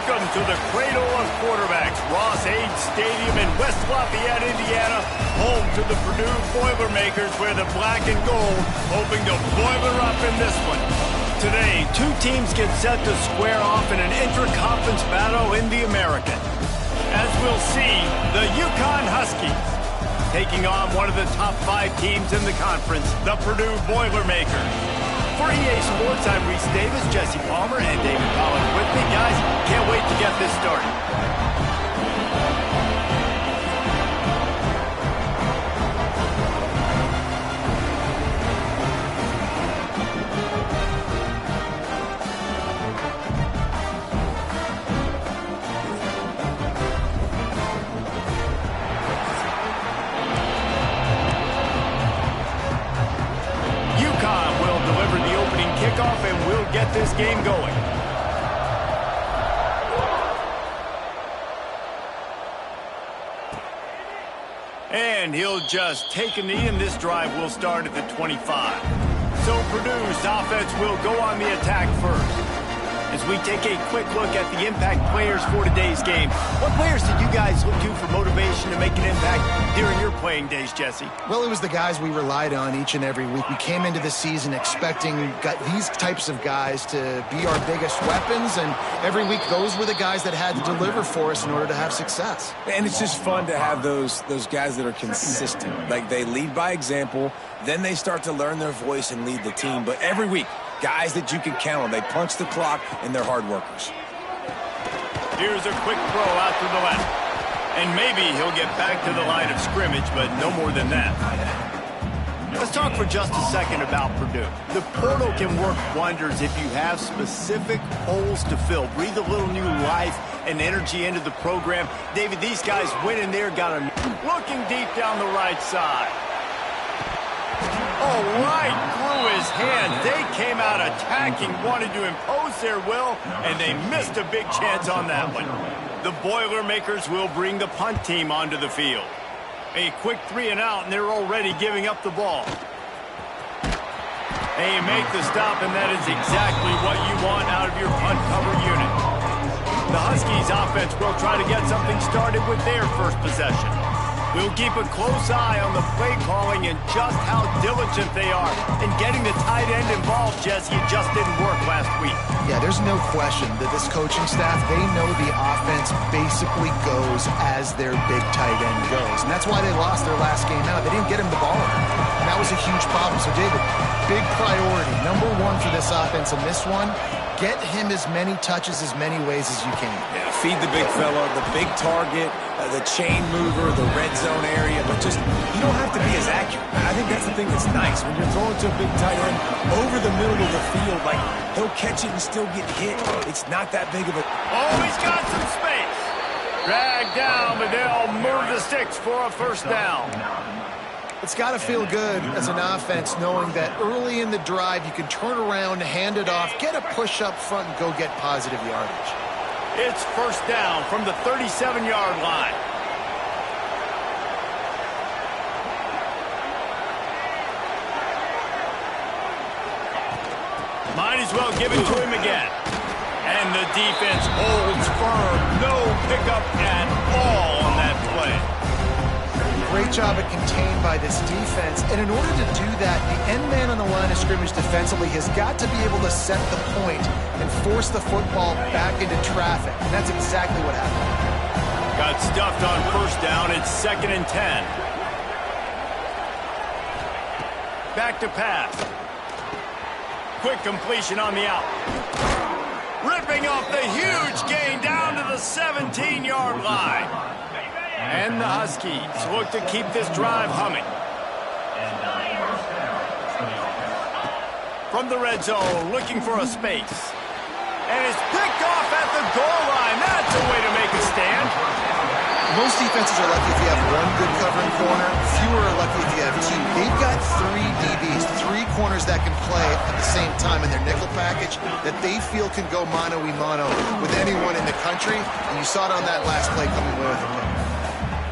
Welcome to the cradle of quarterbacks, Ross-Ade Stadium in West Lafayette, Indiana, home to the Purdue Boilermakers, where the black and gold hoping to boiler up in this one. Today, two teams get set to square off in an intra-conference battle in the American. As we'll see, the Uconn Huskies taking on one of the top 5 teams in the conference, the Purdue Boilermakers. For EA Sports, I'm Reese Davis, Jesse Palmer, and David Collins with me. Guys, can't wait to get this started. Kickoff, and we'll get this game going. And he'll just take a knee, and this drive will start at the 25. So Purdue's offense will go on the attack first. As we take a quick look at the impact players for today's game, what players did you guys look to for motivation to make an impact during your playing days, Jesse? Well, it was the guys we relied on each and every week. We came into the season expecting these types of guys to be our biggest weapons, and every week those were the guys that had to deliver for us in order to have success. And it's just fun to have those guys that are consistent. Like, they lead by example, then they start to learn their voice and lead the team. But every week, guys that you can count on. They punch the clock, and they're hard workers. Here's a quick throw out to the left. And maybe he'll get back to the line of scrimmage, but no more than that. Let's talk for just a second about Purdue. The portal can work wonders if you have specific holes to fill. Breathe a little new life and energy into the program. David, these guys went in there, got him looking deep down the right side. Oh, right through his hand. They came out attacking, wanted to impose their will, and they missed a big chance on that one. The Boilermakers will bring the punt team onto the field. A quick 3 and out, and they're already giving up the ball. They make the stop, and that is exactly what you want out of your punt cover unit. The Huskies offense will try to get something started with their first possession. We'll keep a close eye on the play calling and just how diligent they are in getting the tight end involved, Jesse. It just didn't work last week. Yeah, there's no question that this coaching staff, they know the offense basically goes as their big tight end goes. And that's why they lost their last game out. They didn't get him the ball. And that was a huge problem. So, David, big priority. Number 1 for this offense in this one, get him as many touches as many ways as you can. Yeah, feed the big fella, the big target, the chain mover, the red zone area, but just, you don't have to be as accurate. I think that's the thing that's nice. When you're throwing to a big tight end over the middle of the field, like, he'll catch it and still get hit. It's not that big of a... Oh, he's got some space. Dragged down, but they'll move the sticks for a first down. It's got to feel good as an offense knowing that early in the drive you can turn around, hand it off, get a push up front, and go get positive yardage. It's first down from the 37-yard line. Might as well give it to him again. And the defense holds firm. No pickup at all on that play. Great job at contained by this defense. And in order to do that, the end man on the line of scrimmage defensively has got to be able to set the point and force the football back into traffic. And that's exactly what happened. Got stuffed on first down. It's 2nd and 10. Back to pass. Quick completion on the out. Ripping off the huge gain down to the 17-yard line. And the Huskies look to keep this drive humming. From the red zone, looking for a space. And it's picked off at the goal line. That's a way to make a stand. Most defenses are lucky if you have one good covering corner. Fewer are lucky if you have 2. They've got 3 DBs, 3 corners that can play at the same time in their nickel package that they feel can go mano-a-mano with anyone in the country. And you saw it on that last play coming away with a pick.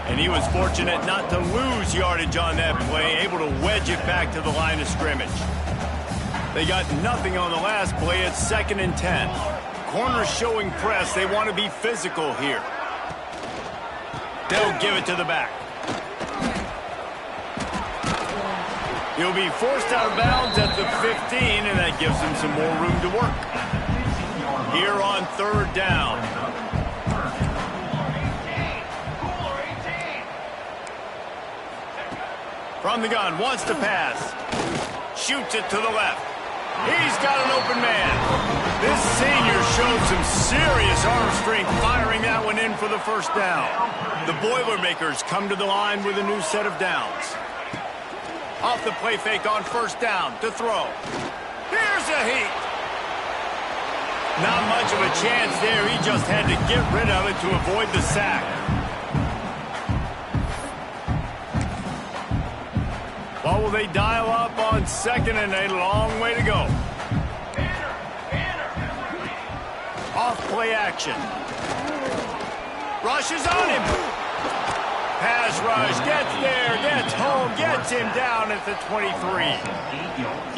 And he was fortunate not to lose yardage on that play, able to wedge it back to the line of scrimmage. They got nothing on the last play. It's 2nd and 10. corner's showing press. They want to be physical here. They'll give it to the back. He'll be forced out of bounds at the 15, and that gives him some more room to work. Here on third down. From the gun, wants to pass. Shoots it to the left. He's got an open man. This senior showed some serious arm strength firing that one in for the first down. The Boilermakers come to the line with a new set of downs. Off the play fake on first down to throw. Here's a heat. Not much of a chance there. He just had to get rid of it to avoid the sack. What will they dial up on second and a long way to go? Off play action. Rushes on him. Pass rush, gets there, gets home, gets him down at the 23.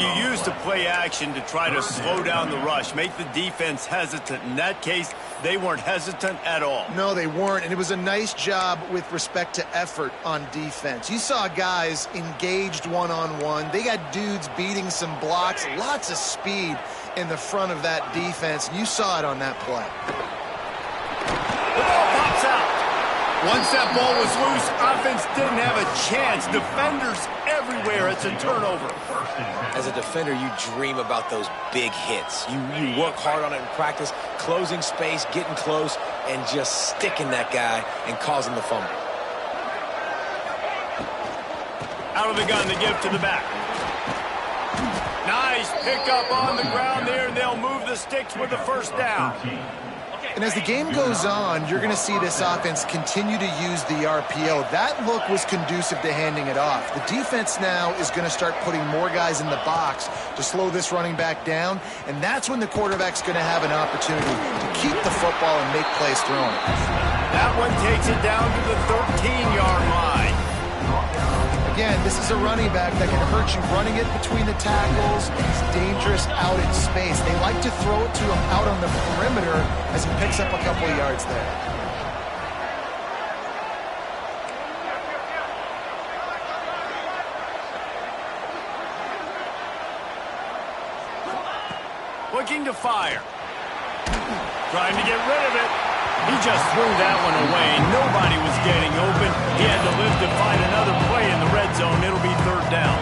You use the play action to try to slow down the rush, make the defense hesitant. In that case, they weren't hesitant at all. No, they weren't, and it was a nice job with respect to effort on defense. You saw guys engaged one-on-one. They got dudes beating some blocks, lots of speed in the front of that defense, and you saw it on that play. The ball pops out. Once that ball was loose, offense didn't have a chance. Defenders everywhere. It's a turnover. As a defender, you dream about those big hits. You work hard on it in practice, closing space, getting close, and just sticking that guy and causing the fumble. Out of the gun to give to the back. Nice pickup on the ground there. They'll move the sticks with the first down. And as the game goes on, you're going to see this offense continue to use the RPO. That look was conducive to handing it off. The defense now is going to start putting more guys in the box to slow this running back down, and that's when the quarterback's going to have an opportunity to keep the football and make plays throwing it. That one takes it down to the 13-yard line. Again, this is a running back that can hurt you running it between the tackles. He's dangerous out in space. They like to throw it to him out on the perimeter as he picks up a couple of yards there. Looking to fire. Trying to get rid of it. He just threw that one away. Nobody was getting open. He had to live to find another play in the red zone. It'll be third down.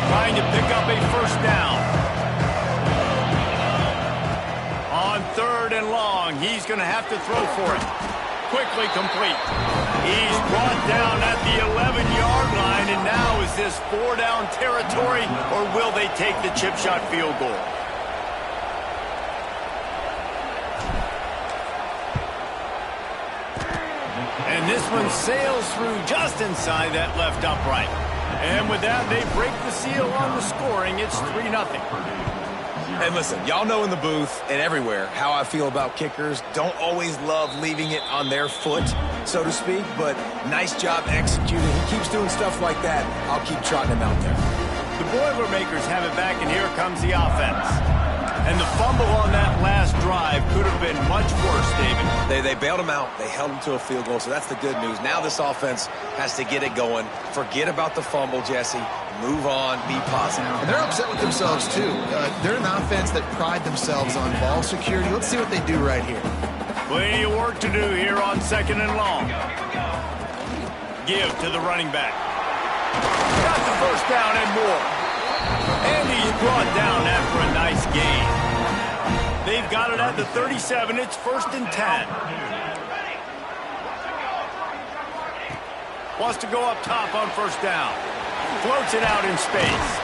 Trying to pick up a first down. On third and long, he's going to have to throw for it. Quickly complete. He's brought down at the 11-yard line, and now is this four-down territory, or will they take the chip shot field goal? And this one sails through just inside that left upright. And with that, they break the seal on the scoring. It's 3-0. And listen, y'all know in the booth and everywhere how I feel about kickers. Don't always love leaving it on their foot, so to speak, but nice job executing. He keeps doing stuff like that. I'll keep trotting him out there. The Boilermakers have it back, and here comes the offense. And the fumble on that last drive could have been much worse, David. They bailed him out. They held him to a field goal, so that's the good news. Now this offense has to get it going. Forget about the fumble, Jesse. Move on. Be positive. And they're upset with themselves, too. They're an offense that pride themselves on ball security. Let's see what they do right here. Plenty of work to do here on second and long. Give to the running back. Got the first down and more. And he's brought down after a nice gain. They've got it at the 37. It's 1st and 10. Wants to go up top on first down. Floats it out in space.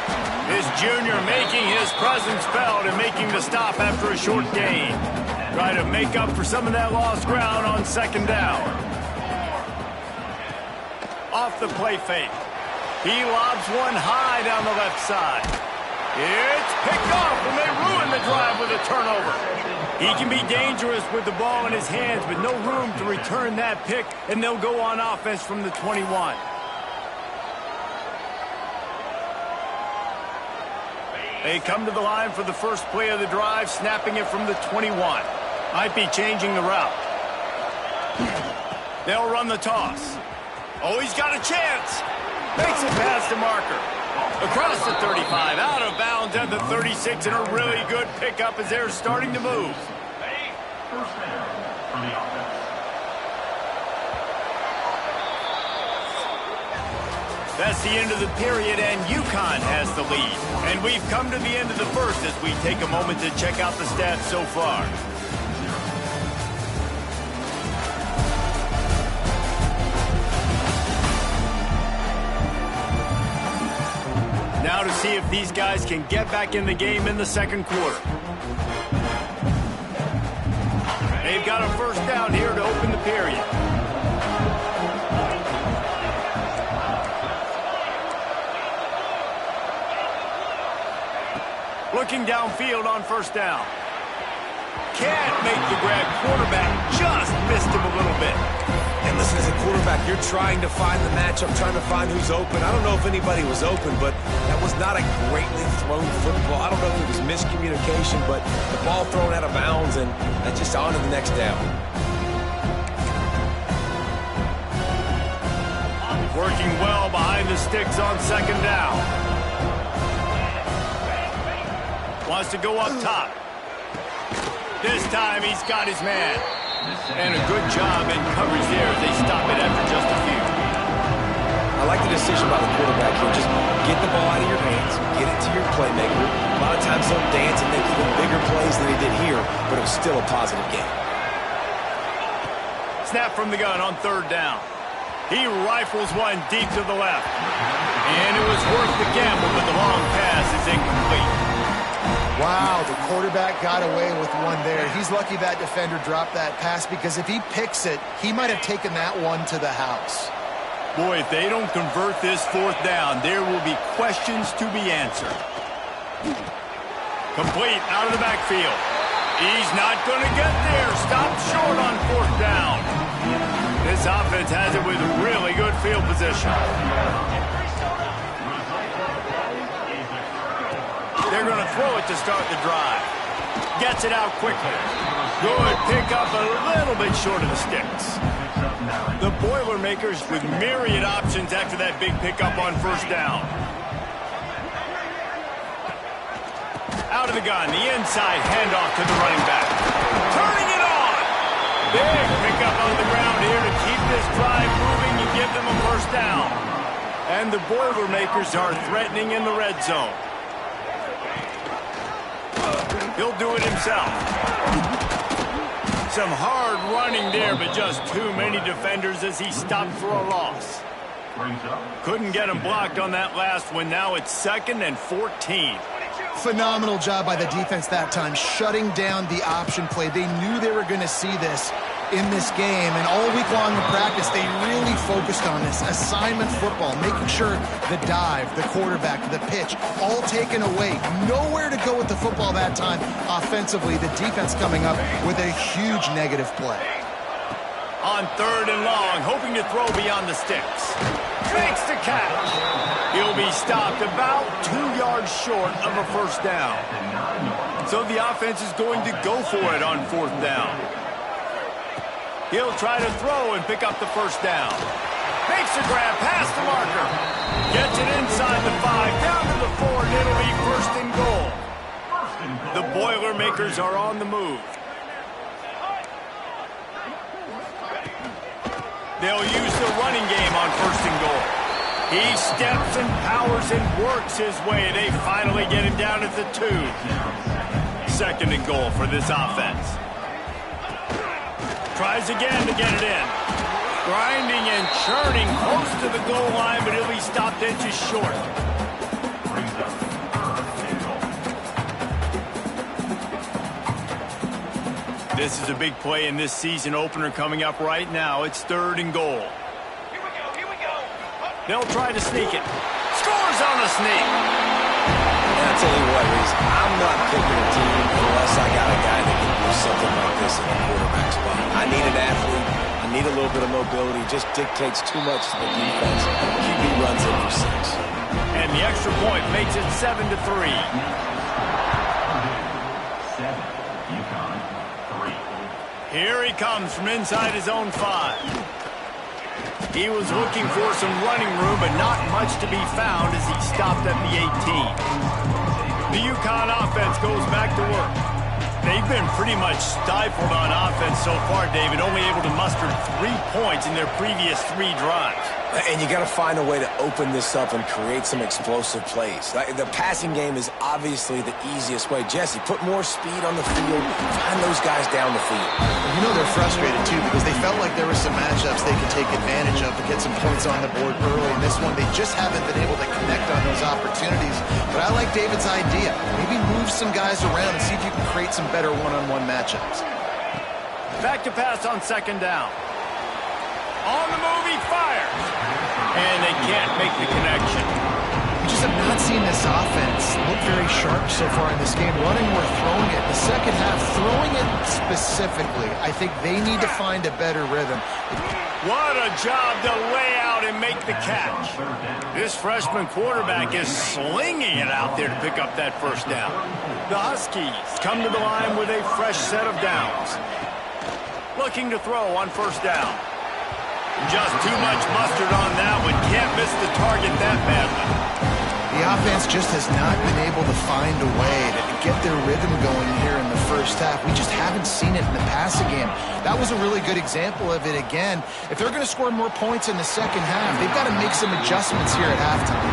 This junior making his presence felt and making the stop after a short gain. Try to make up for some of that lost ground on second down. Off the play fake. He lobs one high down the left side. It's picked off, and they ruin the drive with a turnover. He can be dangerous with the ball in his hands, but no room to return that pick, and they'll go on offense from the 21. They come to the line for the first play of the drive, snapping it from the 21. Might be changing the route. They'll run the toss. Oh, he's got a chance. Makes it past the marker. Across the 35, out of bounds at the 36, and a really good pickup as they're starting to move. First down for the offense. That's the end of the period, and Uconn has the lead. And we've come to the end of the first as we take a moment to check out the stats so far. Now to see if these guys can get back in the game in the second quarter. They've got a first down here to open the period. Looking downfield on first down. Can't make the grab. Quarterback just missed him a little bit. And listen, as a quarterback, you're trying to find the matchup, trying to find who's open. I don't know if anybody was open, but that was not a greatly thrown football. I don't know if it was miscommunication, but the ball thrown out of bounds, and that's just on to the next down. Working well behind the sticks on second down. Wants to go up top. This time he's got his man. And a good job in coverage there as they stop it after just a few. I like the decision by the quarterback here. Just get the ball out of your hands, get it to your playmaker. A lot of times he'll dance and make even bigger plays than he did here, but it was still a positive game. Snap from the gun on third down. He rifles one deep to the left. And it was worth the gamble, but the long pass is incomplete. Wow, the quarterback got away with one there. He's lucky that defender dropped that pass, because if he picks it, he might have taken that one to the house. Boy, if they don't convert this fourth down, there will be questions to be answered. Complete out of the backfield. He's not going to get there. Stopped short on fourth down. This offense has it with really good field position. They're going to throw it to start the drive. Gets it out quickly. Good pickup, a little bit short of the sticks. The Boilermakers with myriad options after that big pickup on first down. Out of the gun, the inside handoff to the running back. Turning it on! Big pickup on the ground here to keep this drive moving and give them a first down. And the Boilermakers are threatening in the red zone. He'll do it himself. Some hard running there, but just too many defenders as he stopped for a loss. Couldn't get him blocked on that last one. Now it's 2nd and 14. Phenomenal job by the defense that time, shutting down the option play. They knew they were going to see this in this game, and all week long in practice, they really focused on this assignment football, making sure the dive, the quarterback, the pitch, all taken away. Nowhere to go with the football that time offensively. The defense coming up with a huge negative play. On third and long, hoping to throw beyond the sticks. Makes the catch. He'll be stopped about 2 yards short of a first down. So the offense is going to go for it on fourth down. He'll try to throw and pick up the first down. Makes a grab past the marker. Gets it inside the 5, down to the 4, and it'll be first and goal. The Boilermakers are on the move. They'll use the running game on first and goal. He steps and powers and works his way. They finally get him down at the 2. 2nd and goal for this offense. Tries again to get it in. Grinding and churning close to the goal line, but he'll be stopped inches short. This is a big play in this season opener coming up right now. It's 3rd and goal. Here we go. They'll try to sneak it. Scores on the sneak. And I'll tell you what, Reese, I'm not picking a team unless I got a guy that can do something like this in the quarterback spot. I need an athlete. I need a little bit of mobility. It just dictates too much to the defense. QB runs in for 6. and the extra point makes it 7-3. 7, Uconn, 3. Here he comes from inside his own 5. He was looking for some running room, but not much to be found as he stopped at the 18. The Uconn offense goes back to work. They've been pretty much stifled on offense so far, David, only able to muster 3 points in their previous 3 drives. And you got to find a way to open this up and create some explosive plays. The passing game is obviously the easiest way. Jesse, put more speed on the field. Find those guys down the field. You know they're frustrated, too, because they felt like there were some matchups they could take advantage of to get some points on the board early. In this one, they just haven't been able to connect on those opportunities. But I like David's idea. Maybe move some guys around and see if you can create some better one-on-one matchups. Back to pass on 2nd down. On the move, he fires. And they can't make the connection. We just have not seen this offense look very sharp so far in this game. Running or throwing it. The second half, throwing it specifically, I think they need to find a better rhythm. What a job to lay out and make the catch. This freshman quarterback is slinging it out there to pick up that 1st down. The Huskies come to the line with a fresh set of downs. Looking to throw on 1st down. Just too much mustard on that one. Can't miss the target that badly. The offense just has not been able to find a way to get their rhythm going here in the 1st half. We just haven't seen it in the passing game. That was a really good example of it again. If they're going to score more points in the 2nd half, they've got to make some adjustments here at halftime.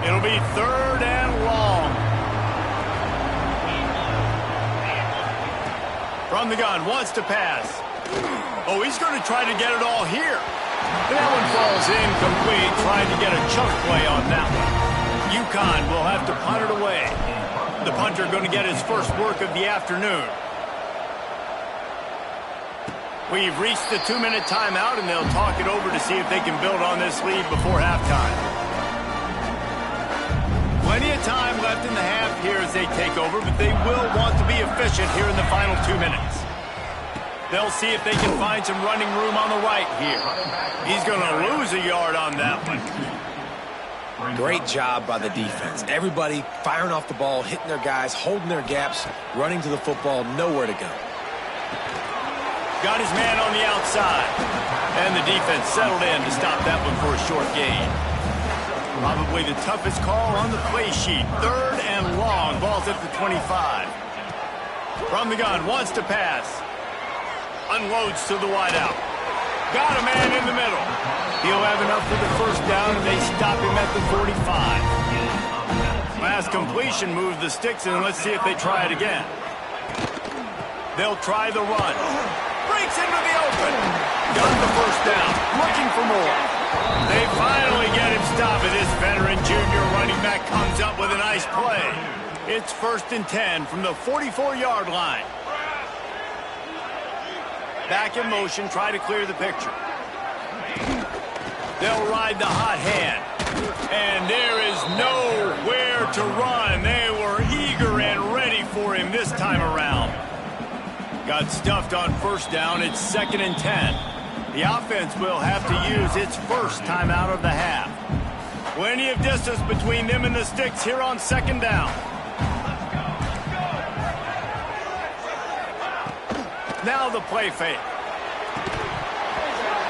It'll be 3rd and long. From the gun, wants to pass. Oh, he's going to try to get it all here. That one falls incomplete, trying to get a chunk play on that one. Uconn will have to punt it away. The punter going to get his first work of the afternoon. We've reached the 2-minute timeout, and they'll talk it over to see if they can build on this lead before halftime. Plenty of time left in the half here as they take over, but they will want to be efficient here in the final 2 minutes. They'll see if they can find some running room on the right here. He's going to lose a yard on that one. Great job by the defense. Everybody firing off the ball, hitting their guys, holding their gaps, running to the football, nowhere to go. Got his man on the outside. And the defense settled in to stop that one for a short gain. Probably the toughest call on the play sheet. 3rd and long. Ball's at the 25. From the gun, wants to pass. Unloads to the wideout. Got a man in the middle. He'll have enough for the 1st down, and they stop him at the 45. Last completion moved the sticks, and let's see if they try it again. They'll try the run. Breaks into the open. Got the 1st down. Looking for more. They finally get him stopped, and this veteran junior running back comes up with a nice play. It's 1st and 10 from the 44-yard line. Back in motion, try to clear the picture. They'll ride the hot hand. And there is nowhere to run. They were eager and ready for him this time around. Got stuffed on 1st down. It's 2nd and 10. The offense will have to use its 1st timeout of the half. Plenty of distance between them and the sticks here on 2nd down. Now the play fake.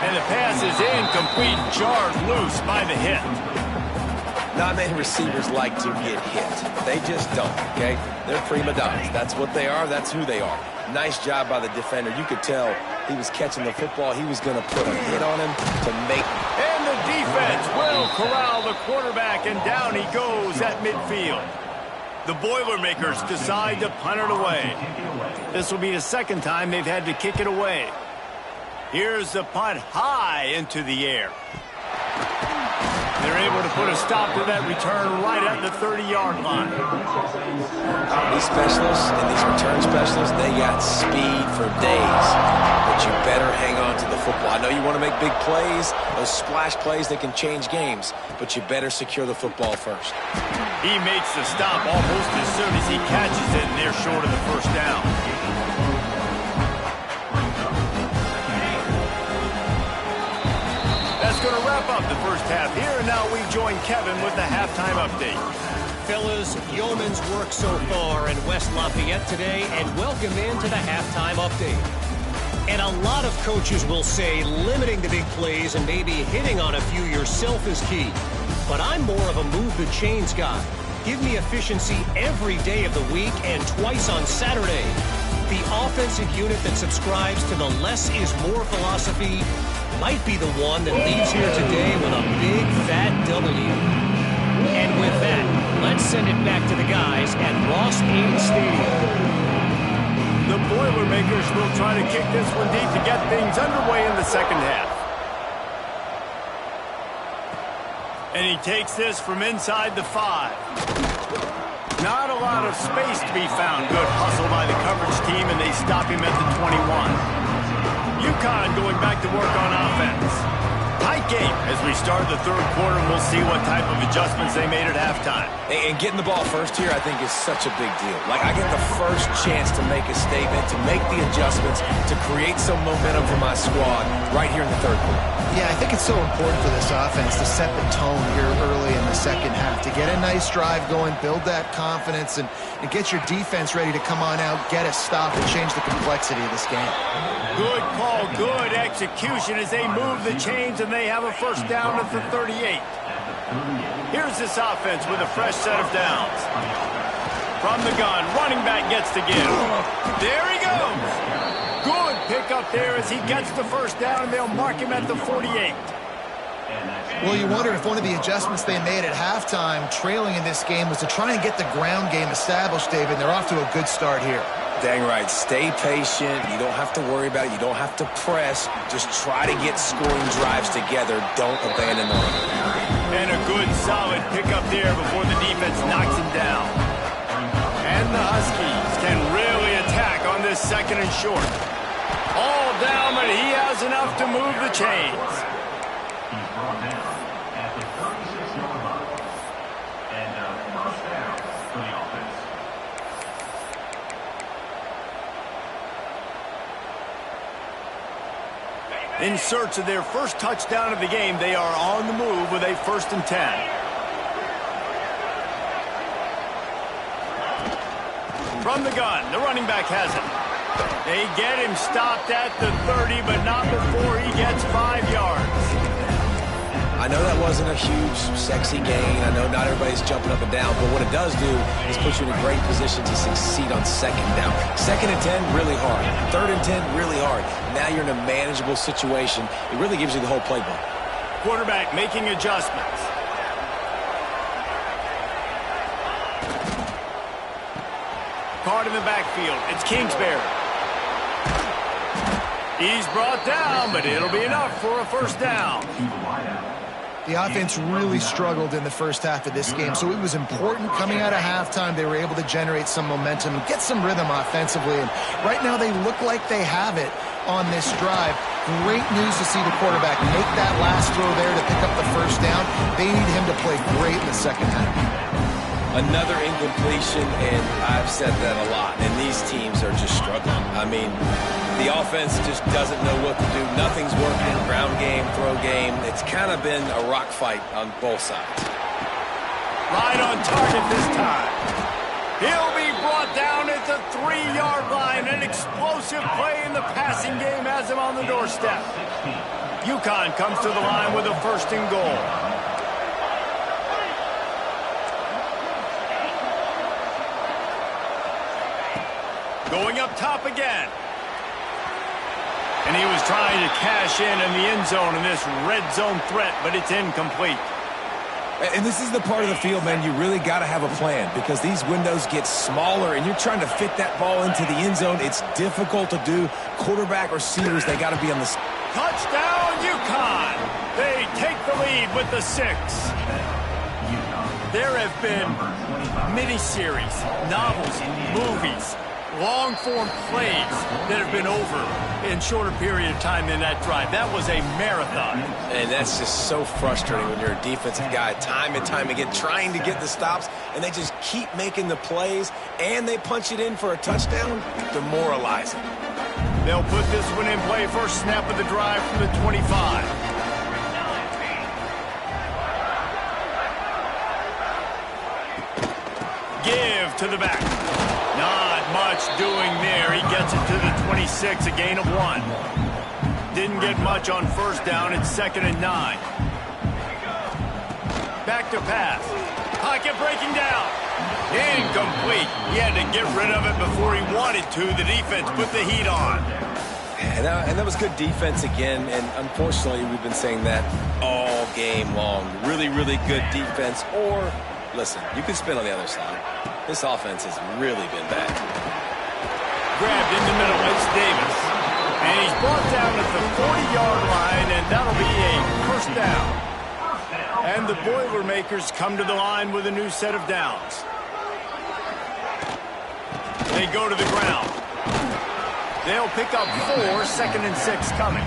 And the pass is incomplete, jarred loose by the hit. Not many receivers like to get hit. They just don't, okay? They're prima donnas. That's what they are. That's who they are. Nice job by the defender. You could tell he was catching the football. He was going to put a hit on him to make. And the defense will corral the quarterback, and down he goes at midfield. The Boilermakers decide to punt it away. This will be the 2nd time they've had to kick it away. Here's the punt high into the air. They're they're able to put a stop to that return right at the 30-yard line. These specialists and these return specialists, they got speed for days. But you better hang on to the football. I know you want to make big plays, those splash plays that can change games, but you better secure the football first. He makes the stop almost as soon as he catches it, and they're short of the first down. That's going to wrap up the first half here, and now we join Kevin with the halftime update. Fellas, yeoman's work so far in West Lafayette today, and welcome into the halftime update. And a lot of coaches will say limiting the big plays and maybe hitting on a few yourself is key. But I'm more of a move the chains guy. Give me efficiency every day of the week and twice on Saturday. The offensive unit that subscribes to the less is more philosophy might be the one that leaves here today with a big fat W. And with that, let's send it back to the guys at Ross Aid Stadium. The Boilermakers will try to kick this one deep to get things underway in the second half. And he takes this from inside the 5. Not a lot of space to be found. Good hustle by the coverage team, and they stop him at the 21. Uconn going back to work on offense. Tight game as we start the third quarter, and we'll see what type of adjustments they made at halftime. And getting the ball first here, I think, is such a big deal. Like, I get the first chance to make a statement, to make the adjustments, to create some momentum for my squad right here in the third quarter. Yeah, I think it's so important for this offense to set the tone here early in the second half, to get a nice drive going, build that confidence, and get your defense ready to come on out, get a stop, and change the complexity of this game. Good call, good execution as they move the chains, and they have a first down at the 38. Here's this offense with a fresh set of downs. From the gun, running back gets to give. There he goes. Good pickup there as he gets the first down, and they'll mark him at the 48. Well, you wonder if one of the adjustments they made at halftime, trailing in this game, was to try and get the ground game established, David. They're off to a good start here. Dang right. Stay patient. You don't have to worry about it. You don't have to press. Just try to get scoring drives together. Don't abandon the run. And a good, solid pickup there before the defense knocks him down. And the Huskies can really attack on this second and short. All down, but he has enough to move the chains. He's brought down at the 36-yard line. And first down for the offense. In search of their first touchdown of the game, they are on the move with a 1st and 10. From the gun, the running back has it. They get him stopped at the 30, but not before he gets 5 yards. I know that wasn't a huge, sexy gain. I know not everybody's jumping up and down, but what it does do is put you in a great position to succeed on second down. 2nd and 10, really hard. 3rd and 10, really hard. Now you're in a manageable situation. It really gives you the whole playbook. Quarterback making adjustments. Card in the backfield. It's Kingsbury. He's brought down, but it'll be enough for a first down. The offense really struggled in the first half of this game, so it was important coming out of halftime. They were able to generate some momentum and get some rhythm offensively. And right now they look like they have it on this drive. Great news to see the quarterback make that last throw there to pick up the first down. They need him to play great in the second half. Another incompletion, and I've said that a lot, and these teams are just struggling. I mean, the offense just doesn't know what to do. Nothing's working. Ground game, throw game. It's kind of been a rock fight on both sides. Right on target this time. He'll be brought down at the 3-yard line. An explosive play in the passing game has him on the doorstep. Uconn comes to the line with a 1st and goal. Going up top again. And he was trying to cash in the end zone in this red zone threat, but it's incomplete. And this is the part of the field, man, you really got to have a plan because these windows get smaller and you're trying to fit that ball into the end zone. It's difficult to do. Quarterback, receivers, they got to be on the... Touchdown, Uconn! They take the the lead with the 6. There have been miniseries, novels, movies, long-form plays that have been over in shorter period of time than that drive. That was a marathon. And that's just so frustrating when you're a defensive guy, time and time again, trying to get the stops, and they just keep making the plays, and they punch it in for a touchdown. Demoralizing. They'll put this one in play. First snap of the drive from the 25. Give to the back. Not much doing there. He gets it to the 26, a gain of 1. Didn't get much on first down. It's 2nd and 9. Back to pass. Pocket breaking down. Incomplete. He had to get rid of it before he wanted to. The defense put the heat on. And that was good defense again, and unfortunately we've been saying that all game long. Really, really good defense, or, listen, you can spin on the other side. This offense has really been bad. Grabbed in the middle, it's Davis. And he's brought down at the 40-yard line, and that'll be a first down. And the Boilermakers come to the line with a new set of downs. They go to the ground. They'll pick up 4, 2nd and 6 coming.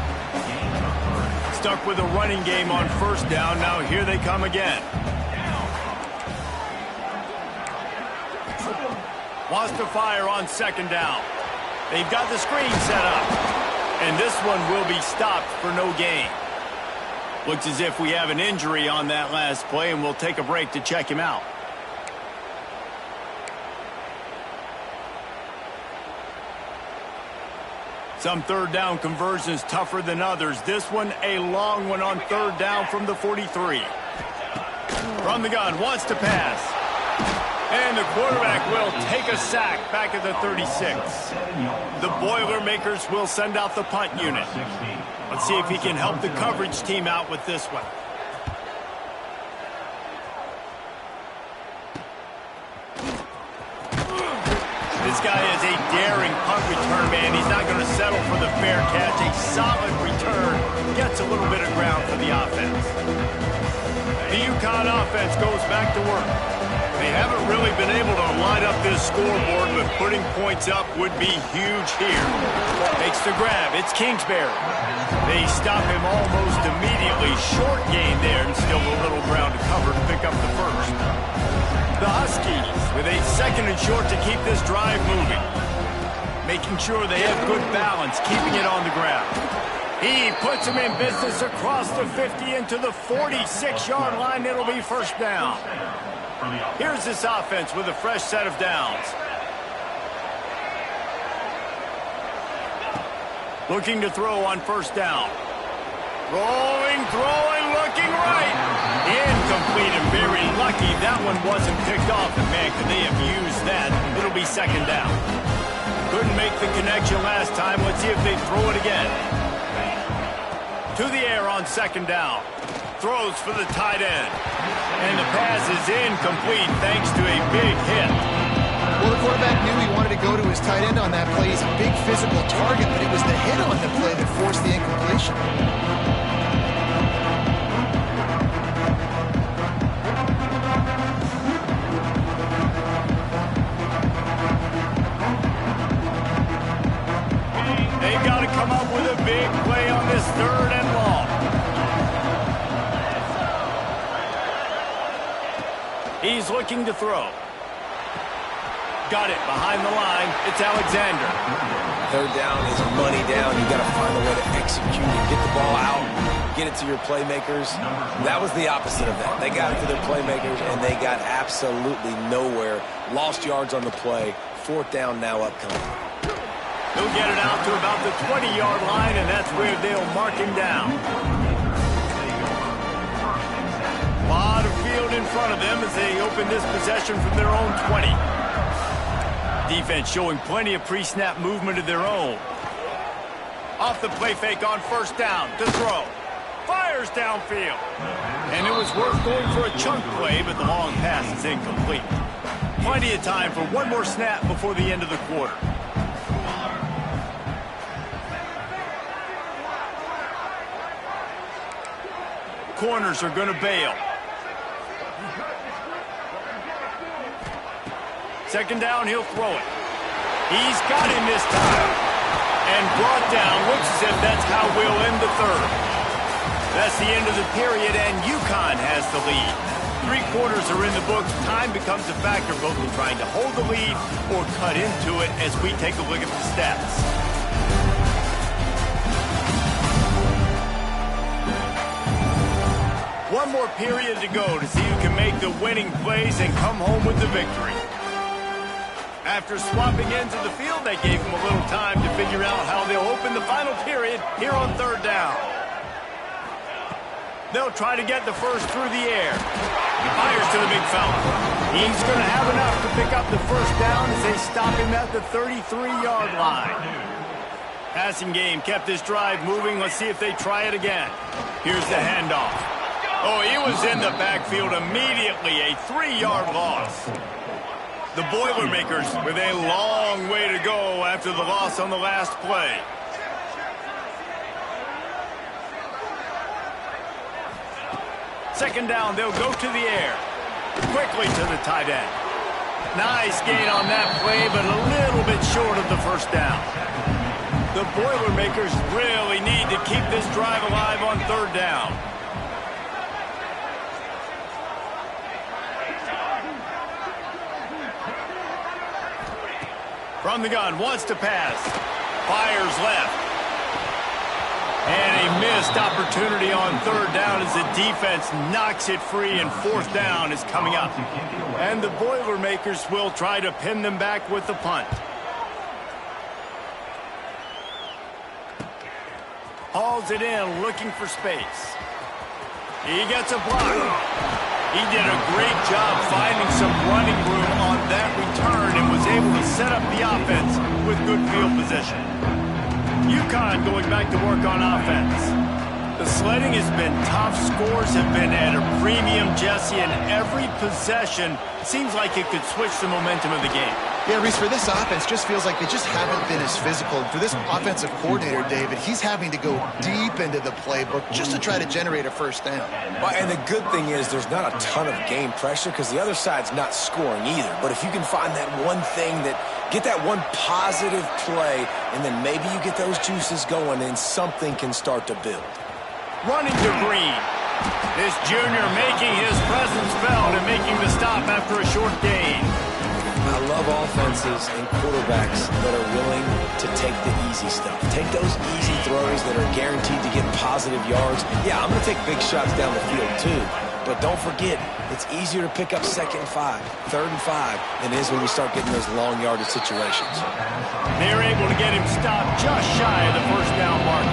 Stuck with a running game on first down. Now here they come again. Wants to fire on 2nd down. They've got the screen set up. And this one will be stopped for no gain. Looks as if we have an injury on that last play, and we'll take a break to check him out. Some third down conversions tougher than others. This one, a long one on 3rd down from the 43. From the gun, wants to pass. And the quarterback will take a sack back at the 36. The Boilermakers will send out the punt unit. Let's see if he can help the coverage team out with this one. This guy is a daring punt return man. He's not going to settle for the fair catch. A solid return. Gets a little bit of ground for the offense. The Uconn offense goes back to work. They haven't really been able to line up this scoreboard, but putting points up would be huge here. Makes the grab. It's Kingsbury. They stop him almost immediately. Short gain there, and still a little ground to cover to pick up the first. The Huskies with a 2nd and short to keep this drive moving. Making sure they have good balance, keeping it on the ground. He puts him in business across the 50 into the 46-yard line. It'll be first down. Here's this offense with a fresh set of downs. Looking to throw on first down. Rolling, throwing, looking right. Incomplete and very lucky that one wasn't picked off. And man, could they have used that? It'll be 2nd down. Couldn't make the connection last time. Let's see if they throw it again. To the air on 2nd down. Throws for the tight end. And the pass is incomplete thanks to a big hit. Well, the quarterback knew he wanted to go to his tight end on that play. He's a big physical target, but it was the hit on the play that forced the incompletion. They've got to come up with a big play on this 3rd and long. He's looking to throw. Got it behind the line. It's Alexander. 3rd down is money down. You got to find a way to execute and get the ball out, get it to your playmakers. That was the opposite of that. They got it to their playmakers, and they got absolutely nowhere. Lost yards on the play. 4th down now upcoming. They'll get it out to about the 20-yard line, and that's where they'll mark him down. A lot of field in front of them as they open this possession from their own 20. Defense showing plenty of pre-snap movement of their own. Off the play fake on first down to throw. Fires downfield. And it was worth going for a chunk play, but the long pass is incomplete. Plenty of time for one more snap before the end of the quarter. corners are going to bail. Second down, he'll throw it. He's got him this time. And brought down. Looks as if that's how we'll end the third. That's the end of the period, and Uconn has the lead. 3 quarters are in the books. Time becomes a factor both in trying to hold the lead or cut into it as we take a look at the stats. One more period to go to see who can make the winning plays and come home with the victory. After swapping ends of the field, they gave him a little time to figure out how they'll open the final period here on third down. They'll try to get the first through the air. Fires to the big fella. He's going to have enough to pick up the first down as they stop him at the 33-yard line. Passing game kept this drive moving. Let's see if they try it again. Here's the handoff. Oh, he was in the backfield immediately. A 3-yard loss. The Boilermakers with a long way to go after the loss on the last play. Second down, they'll go to the air. Quickly to the tight end. Nice gain on that play, but a little bit short of the first down. The Boilermakers really need to keep this drive alive on third down. From the gun, wants to pass. Fires left. And a missed opportunity on third down as the defense knocks it free, and fourth down is coming up. And the Boilermakers will try to pin them back with the punt. Hauls it in, looking for space. He gets a block. He did a great job finding some running room on that return and was able to set up the offense with good field position. Uconn going back to work on offense. The sledding has been tough. Scores have been at a premium, Jesse, and every possession seems like it could switch the momentum of the game. Yeah, Reese, for this offense, just feels like they just haven't been as physical. And for this offensive coordinator, David, he's having to go deep into the playbook just to try to generate a first down. Well, and the good thing is there's not a ton of game pressure because the other side's not scoring either. But if you can find that one thing get that one positive play, and then maybe you get those juices going, and something can start to build. Running to Green. This junior making his presence felt and making the stop after a short gain. I love offenses and quarterbacks that are willing to take the easy stuff. Take those easy throws that are guaranteed to get positive yards. Yeah, I'm going to take big shots down the field too. But don't forget, it's easier to pick up 2nd and 5, 3rd and 5 than it is when we start getting those long yardage situations. They're able to get him stopped just shy of the first down mark.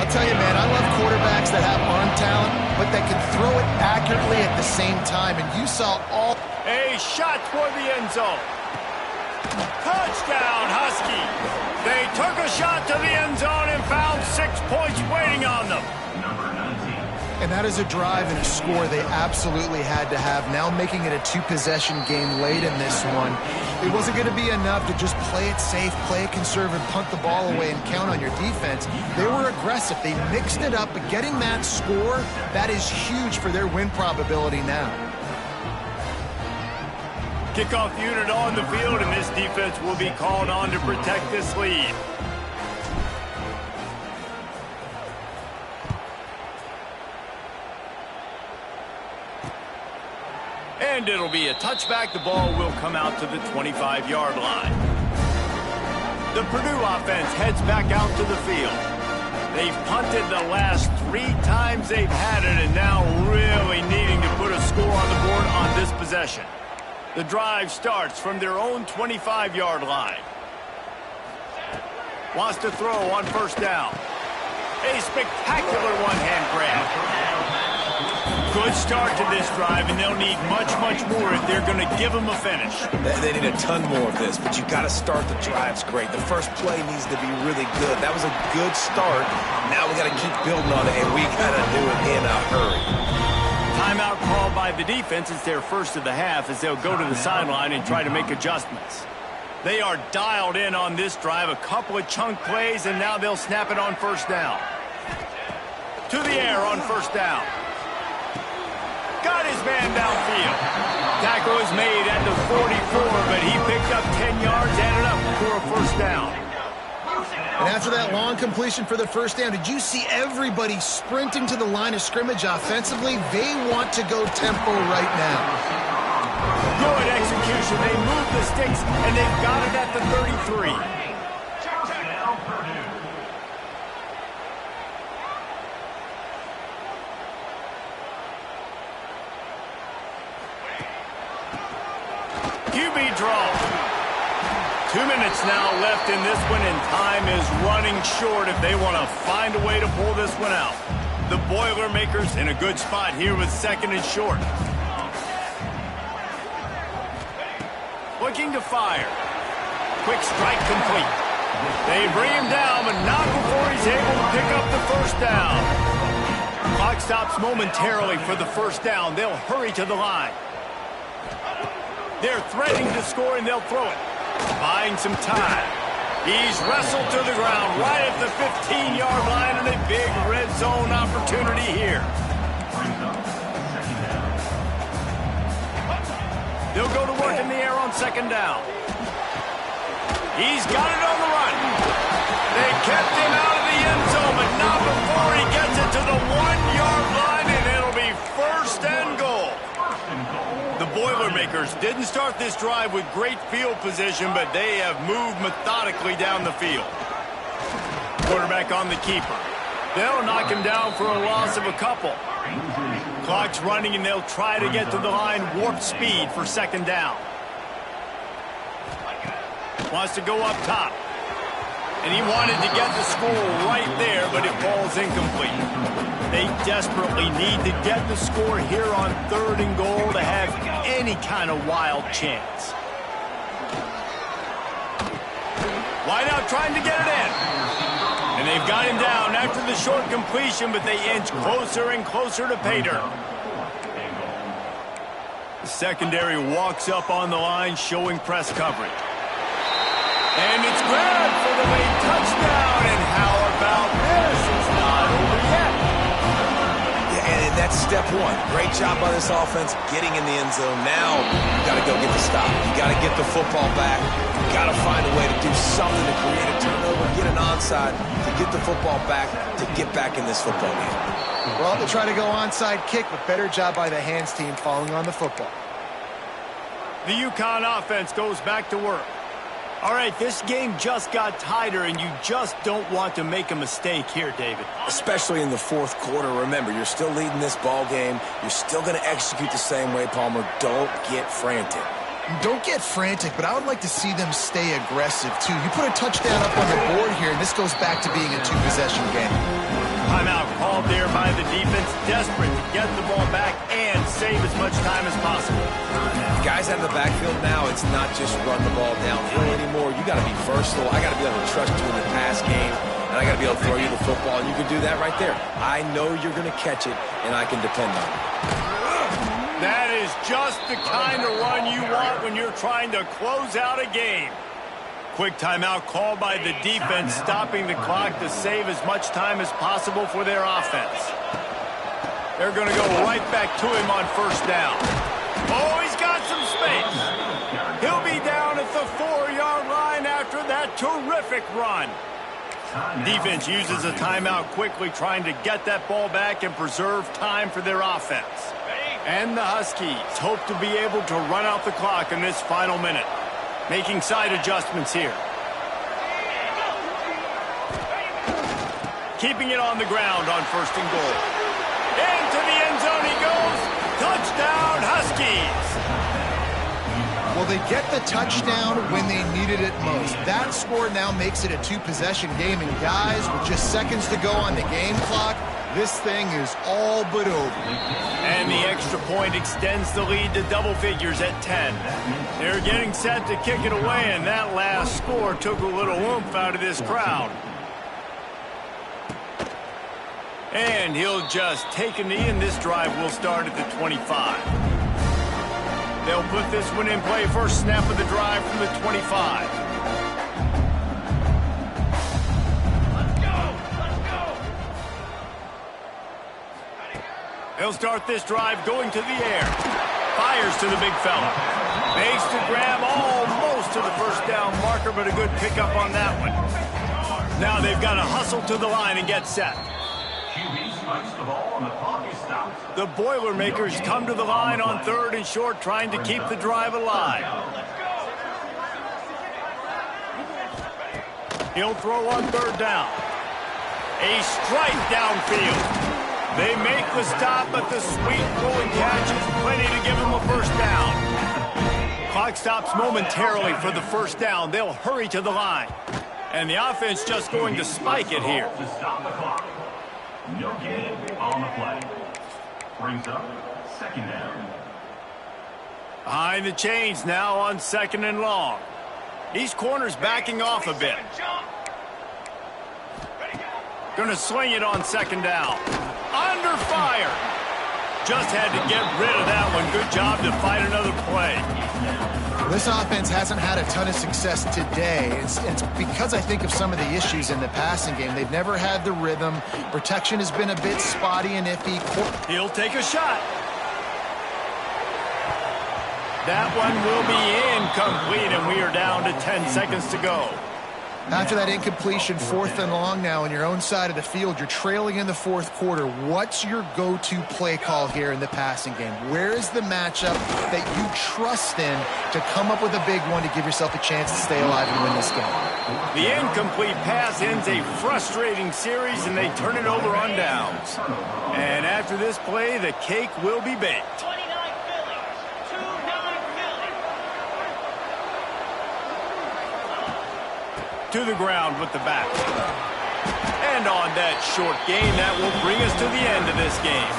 I'll tell you, man, I love quarterbacks that have arm talent, but that can throw it accurately at the same time. And you saw all... A shot toward the end zone. Touchdown, Husky. They took a shot to the end zone and found 6 points waiting on them. And that is a drive and a score they absolutely had to have. Now making it a 2-possession game late in this one. It wasn't going to be enough to just play it safe, play it conservative, punt the ball away, and count on your defense. They were aggressive. They mixed it up, but getting that score, that is huge for their win probability now. Kickoff unit on the field, and this defense will be called on to protect this lead. And it'll be a touchback. The ball will come out to the 25-yard line. The Purdue offense heads back out to the field. They've punted the last 3 times they've had it, and now really needing to put a score on the board on this possession. The drive starts from their own 25-yard line. Wants to throw on first down. A spectacular one-hand grab. Good start to this drive, and they'll need much, much more if they're going to give them a finish. They need a ton more of this, but you got to start the drives great. The first play needs to be really good. That was a good start. Now we got to keep building on it, and we got to do it in a hurry. Timeout called by the defense. It's their first of the half as they'll go to the sideline and try to make adjustments. They are dialed in on this drive. A couple of chunk plays, and now they'll snap it on first down. to the air on first down. Got his man downfield. Tackle is made at the 44, but he picked up 10 yards, added up for a first down. And after that long completion for the first down, did you see everybody sprinting to the line of scrimmage offensively? They want to go tempo right now. Good execution. They moved the sticks, and they've got it at the 33. QB draw. 2 minutes now left in this one, and time is running short if they want to find a way to pull this one out. The Boilermakers in a good spot here with second and short. Looking to fire. Quick strike complete. They bring him down, but not before he's able to pick up the first down. Clock stops momentarily for the first down. They'll hurry to the line. They're threatening to score, and they'll throw it. Buying some time. He's wrestled to the ground right at the 15-yard line, and a big red zone opportunity here. They'll go to work in the air on second down. He's got it on the run. They kept him out of the end zone, but not before he gets it to the 1-yard line, and it'll be first and goal. The Boilermakers didn't start this drive with great field position, but they have moved methodically down the field. Quarterback on the keeper. They'll knock him down for a loss of a couple. Clock's running, and they'll try to get to the line warp speed for second down. Wants to go up top. And he wanted to get the score right there, but it falls incomplete. They desperately need to get the score here on third and goal to have any kind of wild chance. Wide out trying to get it in. And they've got him down after the short completion, but they inch closer and closer to pay dirt. The secondary walks up on the line, showing press coverage. And it's grabbed for the late touchdown. And how about this? It's not over yet. Yeah, and that's step one. Great job by this offense getting in the end zone. Now you got to go get the stop. You got to get the football back. You got to find a way to do something to create a turnover, get an onside, to get the football back, to get back in this football game. Well, they try to go onside kick, but better job by the hands team falling on the football. The Uconn offense goes back to work. All right, this game just got tighter, and you just don't want to make a mistake here, David. Especially in the fourth quarter. Remember, you're still leading this ball game. You're still going to execute the same way, Palmer. Don't get frantic. Don't get frantic, but I would like to see them stay aggressive, too. You put a touchdown up on the board here, and this goes back to being a two-possession game. Timeout called there by the defense, desperate to get the ball back and save as much time as possible. Guys out of the backfield now, it's not just run the ball downhill anymore. You got to be versatile. I got to be able to trust you in the pass game, and I got to be able to throw you the football, and you can do that right there. I know you're going to catch it, and I can depend on it. That is just the kind of run you want when you're trying to close out a game. Quick timeout called by the defense, stopping the clock to save as much time as possible for their offense. They're going to go right back to him on first down. Oh, he's got some space. He'll be down at the 4-yard line after that terrific run. Defense uses a timeout quickly, trying to get that ball back and preserve time for their offense. And the Huskies hope to be able to run out the clock in this final minute. Making side adjustments here. Keeping it on the ground on first and goal. Into the end zone he goes. Touchdown, Huskies. Well, they get the touchdown when they needed it most. That score now makes it a two-possession game. And guys, with just seconds to go on the game clock, this thing is all but over. And the extra point extends the lead to double figures at 10. They're getting set to kick it away, and that last score took a little oomph out of this crowd. And he'll just take a knee, and this drive will start at the 25. They'll put this one in play. First snap of the drive from the 25. He'll start this drive going to the air. Fires to the big fella. Makes the grab almost to the first down marker, but a good pickup on that one. Now they've got to hustle to the line and get set. QB spikes the ball and the clock is stopped. The Boilermakers come to the line on 3rd and short, trying to keep the drive alive. He'll throw on 3rd down. A strike downfield. They make the stop, but the sweet throwing catch is plenty to give him a first down. Clock stops momentarily for the first down. They'll hurry to the line. And the offense just going to spike it here. To stop the clock. No gain on the play. Brings up 2nd down. Behind the chains now on 2nd and long. These corners backing off a bit. Going to swing it on 2nd down. Under fire. Just had to get rid of that one. Good job to fight another play. This offense hasn't had a ton of success today. It's because I think of some of the issues in the passing game. They've never had the rhythm. Protection has been a bit spotty and iffy. He'll take a shot. That one will be incomplete, and we are down to 10 seconds to go. After that incompletion, 4th and long now on your own side of the field, you're trailing in the 4th quarter. What's your go-to play call here in the passing game? Where is the matchup that you trust in to come up with a big one to give yourself a chance to stay alive and win this game? The incomplete pass ends a frustrating series, and they turn it over on downs. And after this play, the cake will be baked. To the ground with the back. And on that short gain, that will bring us to the end of this game.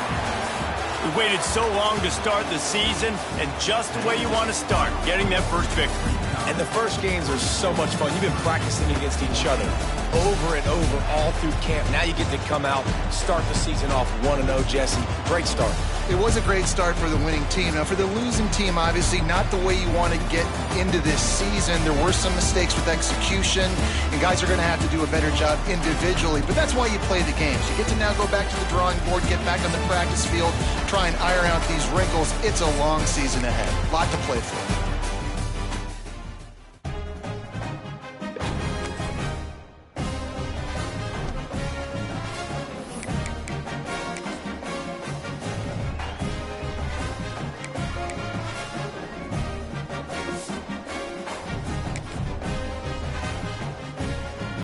We waited so long to start the season, and just the way you want to start, getting that first victory. And the first games are so much fun. You've been practicing against each other over and over all through camp. Now you get to come out, start the season off 1-0, Jesse. Great start. It was a great start for the winning team. Now, for the losing team, obviously not the way you want to get into this season. There were some mistakes with execution, and guys are going to have to do a better job individually. But that's why you play the games. You get to now go back to the drawing board, get back on the practice field, try and iron out these wrinkles. It's a long season ahead. A lot to play for.